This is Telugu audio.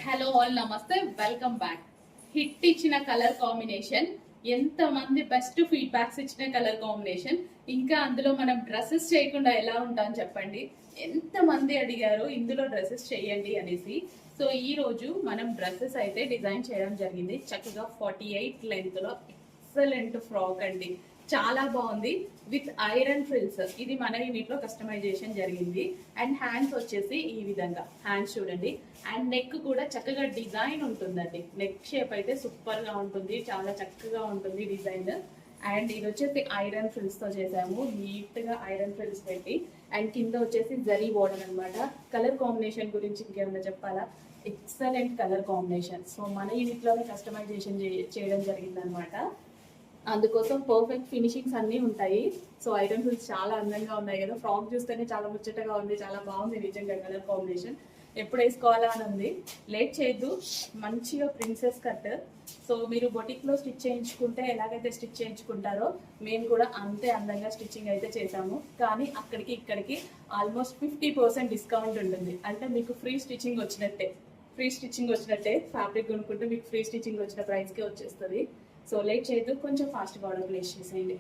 హలో ఆల్ నమస్తే వెల్కమ్ బ్యాక్. హిట్ ఇచ్చిన కలర్ కాంబినేషన్, ఎంత మంది బెస్ట్ ఫీడ్బ్యాక్స్ ఇచ్చిన కలర్ కాంబినేషన్. ఇంకా అందులో మనం డ్రెస్సెస్ చేయకుండా ఎలా ఉంటాం చెప్పండి. ఎంత మంది అడిగారు ఇందులో డ్రెస్సెస్ చేయండి అనేసి. సో ఈ రోజు మనం డ్రెస్సెస్ అయితే డిజైన్ చేయడం జరిగింది. చక్కగా 48 లెంత్ లో ఎక్సలెంట్ ఫ్రాక్ అండి. చాలా బాగుంది విత్ ఐరన్ ఫ్రిల్స్. ఇది మన యూనిట్ లో కస్టమైజేషన్ జరిగింది. అండ్ హ్యాండ్స్ వచ్చేసి ఈ విధంగా హ్యాండ్స్ చూడండి. అండ్ నెక్ కూడా చక్కగా డిజైన్ ఉంటుందండి. నెక్ షేప్ అయితే సూపర్ గా ఉంటుంది, చాలా చక్కగా ఉంటుంది డిజైన్. అండ్ ఇది వచ్చేసి ఐరన్ ఫ్రిల్స్ తో చేసాము, నీట్ గా ఐరన్ ఫ్రిల్స్ పెట్టి. అండ్ కింద వచ్చేసి జరీ బోర్డర్ అనమాట. కలర్ కాంబినేషన్ గురించి ఇంకేమైనా చెప్పాలా? Excellent colour combination. సో మన యూనిట్ లోనే కస్టమైజేషన్ చేయడం జరిగింది అనమాట. అందుకోసం పర్ఫెక్ట్ ఫినిషింగ్స్ అన్నీ ఉంటాయి. సో ఐరన్ ఫిల్స్ చాలా అందంగా ఉన్నాయి కదా. ఫ్రాక్ చూస్తేనే చాలా ముచ్చటగా ఉంది, చాలా బాగుంది నిజంగా కలర్ కాంబినేషన్. ఎప్పుడు వేసుకోవాలా అని ఉంది. లేట్ చేయొద్దు, మంచిగా ప్రిన్సెస్ కట్. సో మీరు బొటిక్లో స్టిచ్ చేయించుకుంటే ఎలాగైతే స్టిచ్ చేయించుకుంటారో మేము కూడా అంతే అందంగా స్టిచ్చింగ్ అయితే చేసాము. కానీ అక్కడికి ఇక్కడికి ఆల్మోస్ట్ 50% డిస్కౌంట్ ఉంటుంది. అంటే మీకు ఫ్రీ స్టిచ్చింగ్ వచ్చినట్టే ఫ్యాబ్రిక్ కొనుక్కుంటే మీకు ఫ్రీ స్టిచ్చింగ్ వచ్చిన ప్రైస్కే వచ్చేస్తుంది. సో లేట్ చేయొద్దు, కొంచెం ఫాస్ట్గా ఆర్డర్ ప్లేస్ చేసేయండి.